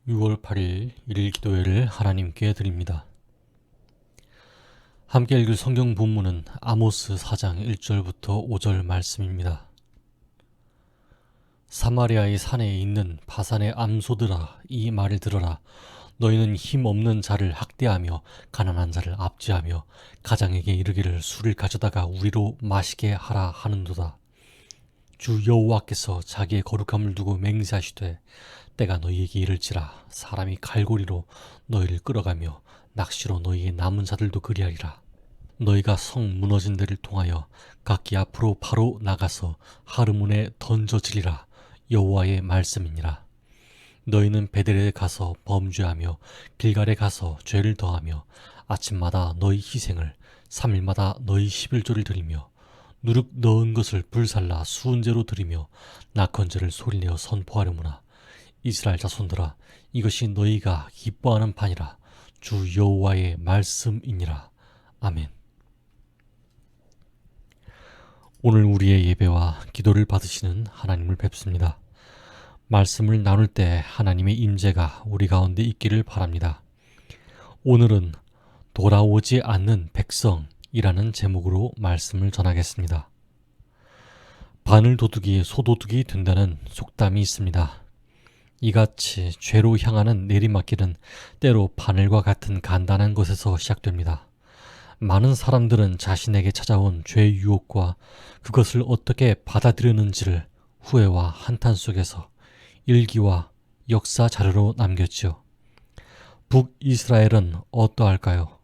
6월 8일 일일 기도회를 하나님께 드립니다. 함께 읽을 성경 본문은 아모스 4장 1절부터 5절 말씀입니다. 사마리아의 산에 있는 바산의 암소들아, 이 말을 들어라. 너희는 힘없는 자를 학대하며 가난한 자를 압제하며 가장에게 이르기를 술을 가져다가 우리로 마시게 하라 하는도다. 주 여호와께서 자기의 거룩함을 두고 맹세하시되 때가 너희에게 이를지라. 사람이 갈고리로 너희를 끌어가며 낚시로 너희의 남은 자들도 그리하리라. 너희가 성 무너진 데를 통하여 각기 앞으로 바로 나가서 하르몬에 던져지리라. 여호와의 말씀이니라. 너희는 베델에 가서 범죄하며 길갈에 가서 죄를 더하며 아침마다 너희 희생을 3일마다 너희 11조를 드리며 누룩 넣은 것을 불살라 수은제로 드리며 낙헌제를 소리내어 선포하려무나. 이스라엘 자손들아, 이것이 너희가 기뻐하는 판이라. 주 여호와의 말씀이니라. 아멘. 오늘 우리의 예배와 기도를 받으시는 하나님을 뵙습니다. 말씀을 나눌 때 하나님의 임재가 우리 가운데 있기를 바랍니다. 오늘은 돌아오지 않는 백성이라는 제목으로 말씀을 전하겠습니다. 바늘 도둑이 소도둑이 된다는 속담이 있습니다. 이같이 죄로 향하는 내리막길은 때로 바늘과 같은 간단한 것에서 시작됩니다. 많은 사람들은 자신에게 찾아온 죄의 유혹과 그것을 어떻게 받아들였는지를 후회와 한탄 속에서 일기와 역사 자료로 남겼지요. 북이스라엘은 어떠할까요?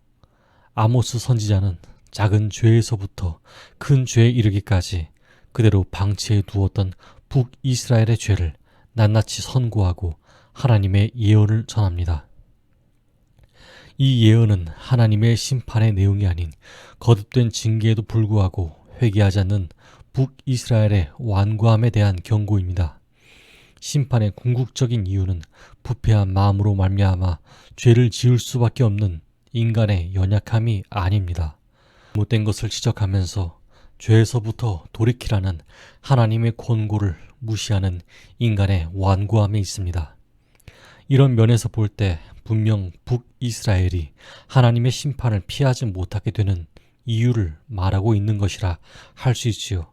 아모스 선지자는 작은 죄에서부터 큰 죄에 이르기까지 그대로 방치해 두었던 북이스라엘의 죄를 낱낱이 선고하고 하나님의 예언을 전합니다. 이 예언은 하나님의 심판의 내용이 아닌 거듭된 징계에도 불구하고 회개하지 않는 북이스라엘의 완고함에 대한 경고입니다. 심판의 궁극적인 이유는 부패한 마음으로 말미암아 죄를 지을 수밖에 없는 인간의 연약함이 아닙니다. 못된 것을 지적하면서 죄에서부터 돌이키라는 하나님의 권고를 무시하는 인간의 완고함에 있습니다. 이런 면에서 볼 때 분명 북이스라엘이 하나님의 심판을 피하지 못하게 되는 이유를 말하고 있는 것이라 할 수 있지요.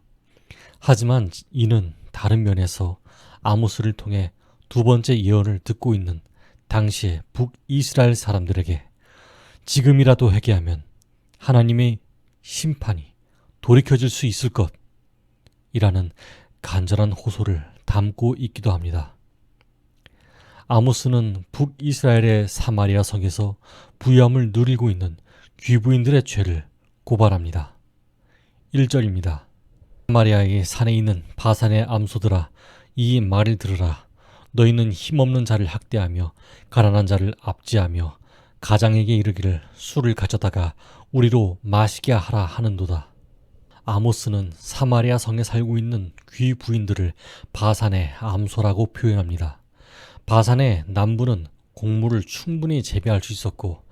하지만 이는 다른 면에서 아모스를 통해 두 번째 예언을 듣고 있는 당시의 북이스라엘 사람들에게 지금이라도 회개하면 하나님의 심판이 돌이켜질 수 있을 것이라는 간절한 호소를 담고 있기도 합니다. 아모스는 북이스라엘의 사마리아 성에서 부유함을 누리고 있는 귀부인들의 죄를 고발합니다. 1절입니다. 사마리아의 산에 있는 바산의 암소들아, 이 말을 들으라. 너희는 힘없는 자를 학대하며 가난한 자를 압제하며 가장에게 이르기를 술을 가져다가 우리로 마시게 하라 하는도다. 아모스는 사마리아 성에 살고 있는 귀부인들을 바산의 암소라고 표현합니다. 바산의 남부는 곡물을 충분히 재배할 수 있었고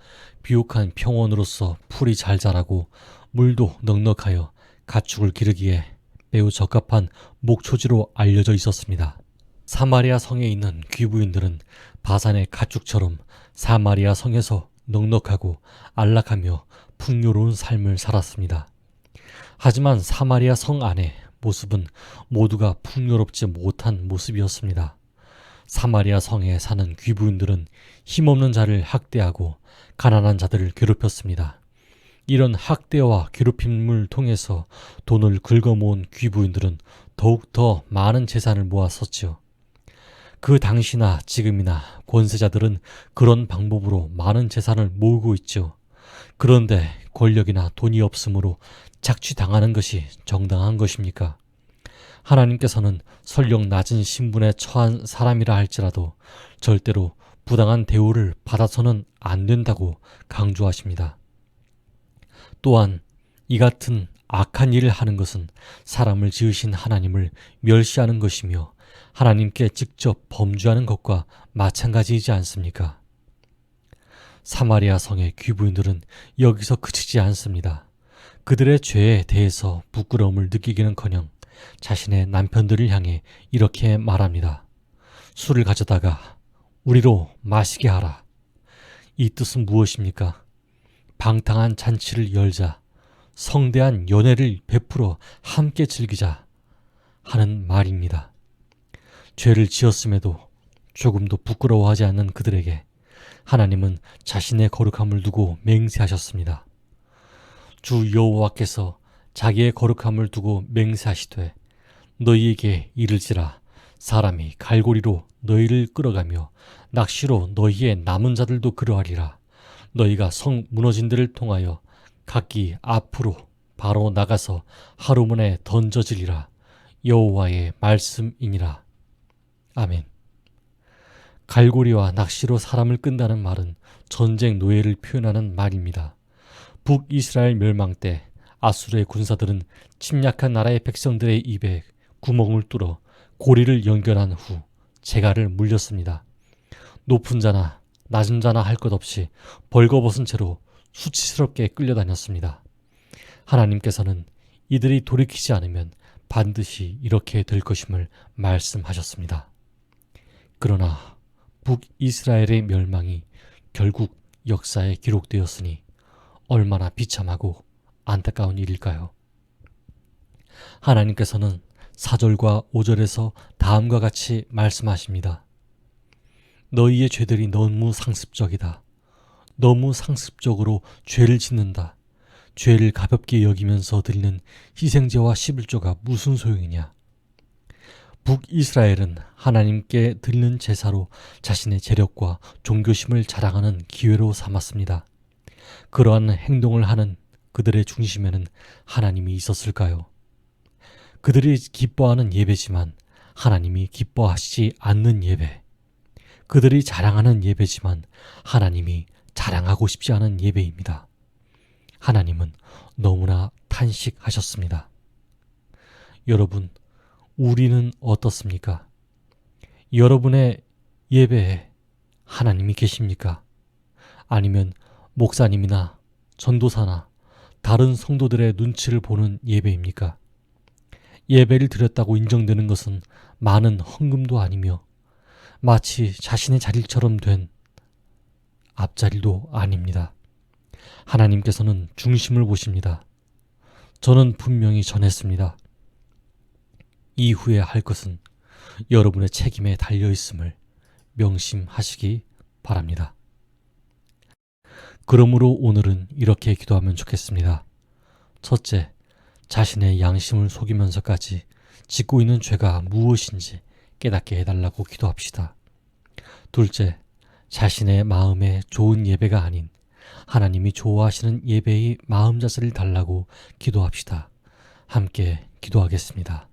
비옥한 평원으로서 풀이 잘 자라고 물도 넉넉하여 가축을 기르기에 매우 적합한 목초지로 알려져 있었습니다. 사마리아 성에 있는 귀부인들은 바산의 가축처럼 사마리아 성에서 넉넉하고 안락하며 풍요로운 삶을 살았습니다. 하지만 사마리아 성 안의 모습은 모두가 풍요롭지 못한 모습이었습니다. 사마리아 성에 사는 귀부인들은 힘없는 자를 학대하고 가난한 자들을 괴롭혔습니다. 이런 학대와 괴롭힘을 통해서 돈을 긁어모은 귀부인들은 더욱더 많은 재산을 모았었지요. 그 당시나 지금이나 권세자들은 그런 방법으로 많은 재산을 모으고 있죠. 그런데 권력이나 돈이 없으므로 착취당하는 것이 정당한 것입니까? 하나님께서는 설령 낮은 신분에 처한 사람이라 할지라도 절대로 부당한 대우를 받아서는 안 된다고 강조하십니다. 또한 이 같은 악한 일을 하는 것은 사람을 지으신 하나님을 멸시하는 것이며 하나님께 직접 범죄하는 것과 마찬가지이지 않습니까? 사마리아 성의 귀부인들은 여기서 그치지 않습니다. 그들의 죄에 대해서 부끄러움을 느끼기는커녕 자신의 남편들을 향해 이렇게 말합니다. 술을 가져다가 우리로 마시게 하라. 이 뜻은 무엇입니까? 방탕한 잔치를 열자, 성대한 연회를 베풀어 함께 즐기자 하는 말입니다. 죄를 지었음에도 조금도 부끄러워하지 않는 그들에게 하나님은 자신의 거룩함을 두고 맹세하셨습니다. 주 여호와께서 자기의 거룩함을 두고 맹세하시되 너희에게 이르지라 사람이 갈고리로 너희를 끌어가며 낚시로 너희의 남은 자들도 그러하리라. 너희가 성 무너진 데를 통하여 각기 앞으로 바로 나가서 하루 만에 던져지리라. 여호와의 말씀이니라. 아멘. 갈고리와 낚시로 사람을 끈다는 말은 전쟁 노예를 표현하는 말입니다. 북이스라엘 멸망 때 아수르의 군사들은 침략한 나라의 백성들의 입에 구멍을 뚫어 고리를 연결한 후 재갈을 물렸습니다. 높은 자나 낮은 자나 할 것 없이 벌거벗은 채로 수치스럽게 끌려다녔습니다. 하나님께서는 이들이 돌이키지 않으면 반드시 이렇게 될 것임을 말씀하셨습니다. 그러나 북이스라엘의 멸망이 결국 역사에 기록되었으니 얼마나 비참하고 안타까운 일일까요? 하나님께서는 4절과 5절에서 다음과 같이 말씀하십니다. 너희의 죄들이 너무 상습적이다. 너무 상습적으로 죄를 짓는다. 죄를 가볍게 여기면서 드리는 희생제와 11조가 무슨 소용이냐. 북이스라엘은 하나님께 드리는 제사로 자신의 재력과 종교심을 자랑하는 기회로 삼았습니다. 그러한 행동을 하는 그들의 중심에는 하나님이 있었을까요? 그들이 기뻐하는 예배지만 하나님이 기뻐하시지 않는 예배. 그들이 자랑하는 예배지만 하나님이 자랑하고 싶지 않은 예배입니다. 하나님은 너무나 탄식하셨습니다. 여러분, 우리는 어떻습니까? 여러분의 예배에 하나님이 계십니까? 아니면 목사님이나 전도사나 다른 성도들의 눈치를 보는 예배입니까? 예배를 드렸다고 인정되는 것은 많은 헌금도 아니며 마치 자신의 자리처럼 된 앞자리도 아닙니다. 하나님께서는 중심을 보십니다. 저는 분명히 전했습니다. 이후에 할 것은 여러분의 책임에 달려있음을 명심하시기 바랍니다. 그러므로 오늘은 이렇게 기도하면 좋겠습니다. 첫째, 자신의 양심을 속이면서까지 짓고 있는 죄가 무엇인지 깨닫게 해달라고 기도합시다. 둘째, 자신의 마음에 좋은 예배가 아닌 하나님이 좋아하시는 예배의 마음 자세를 달라고 기도합시다. 함께 기도하겠습니다.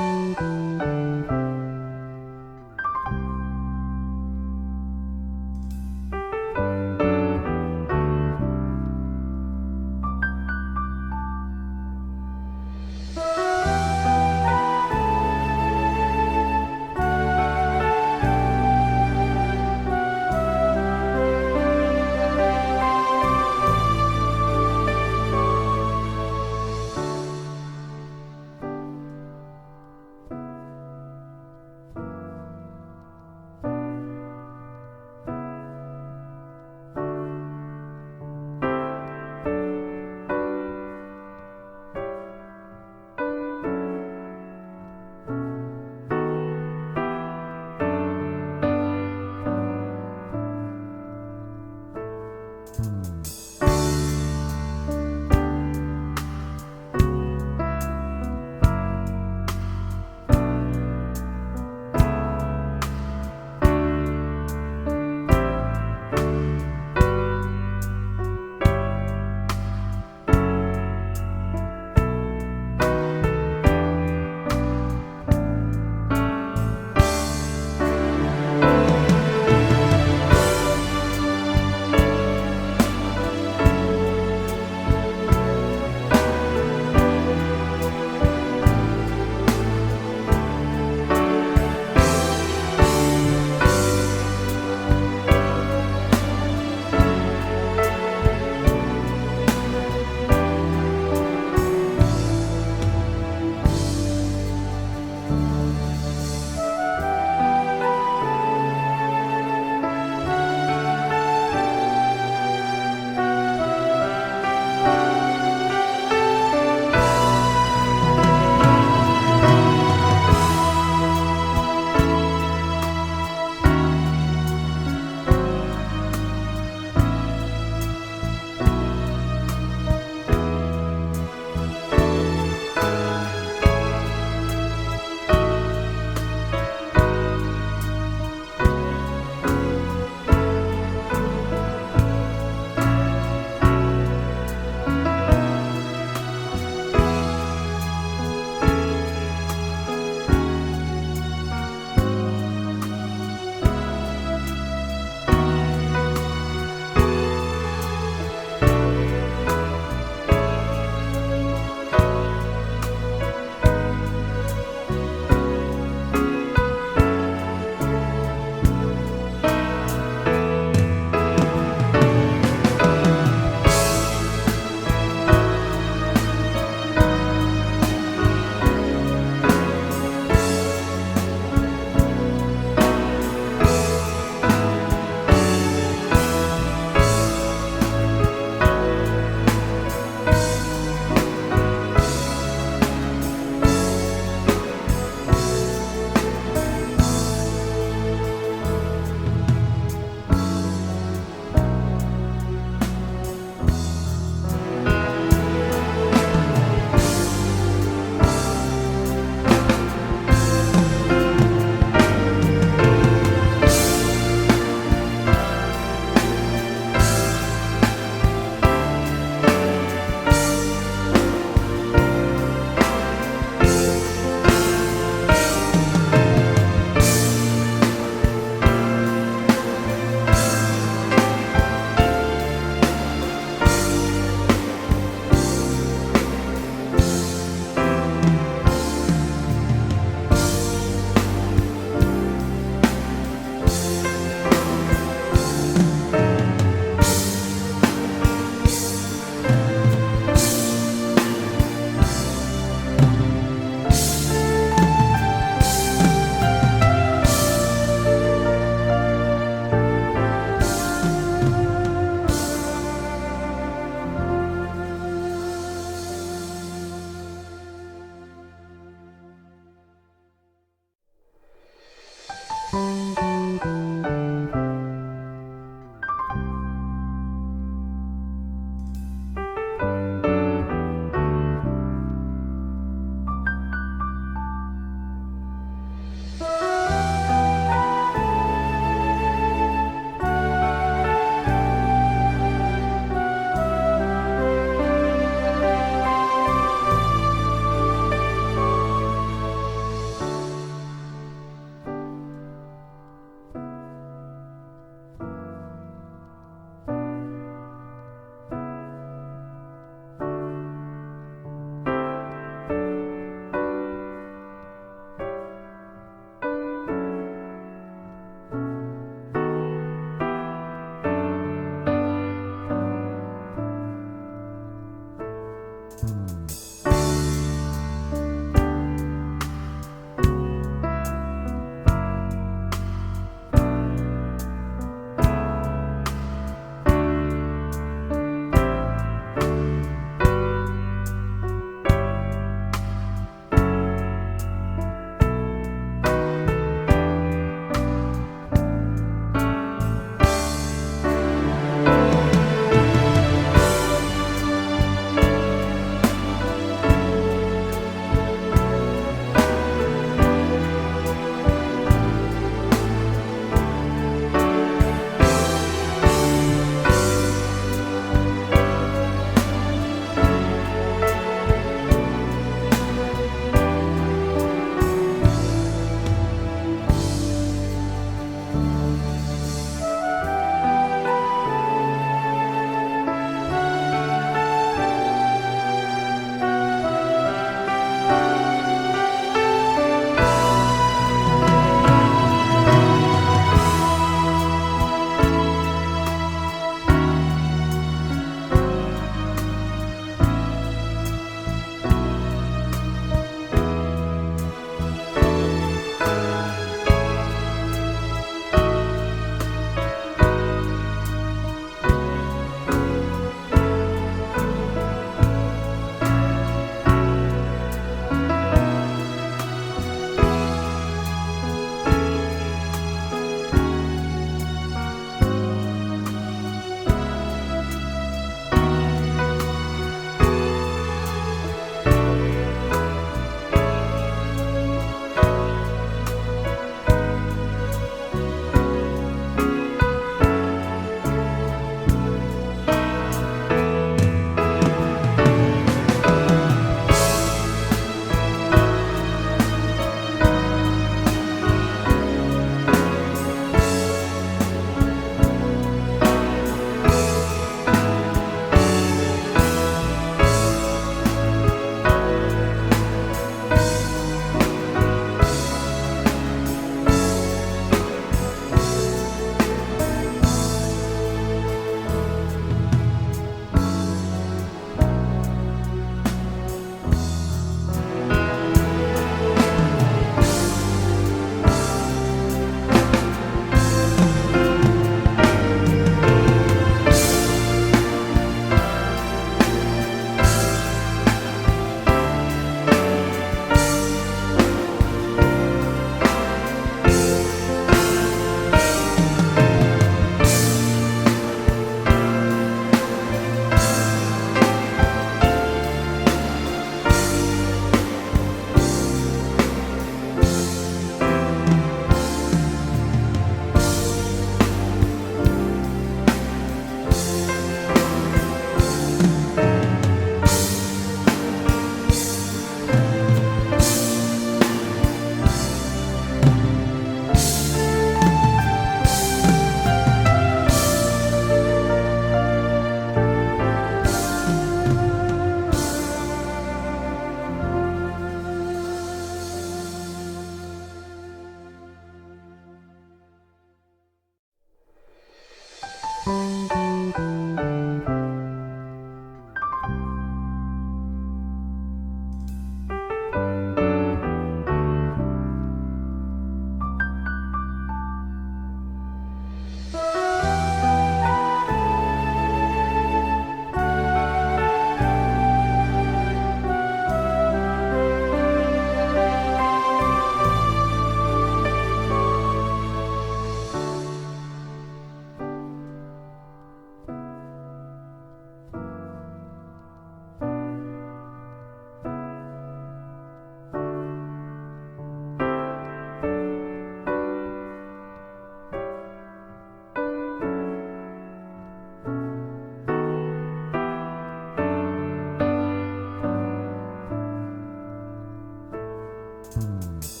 흠.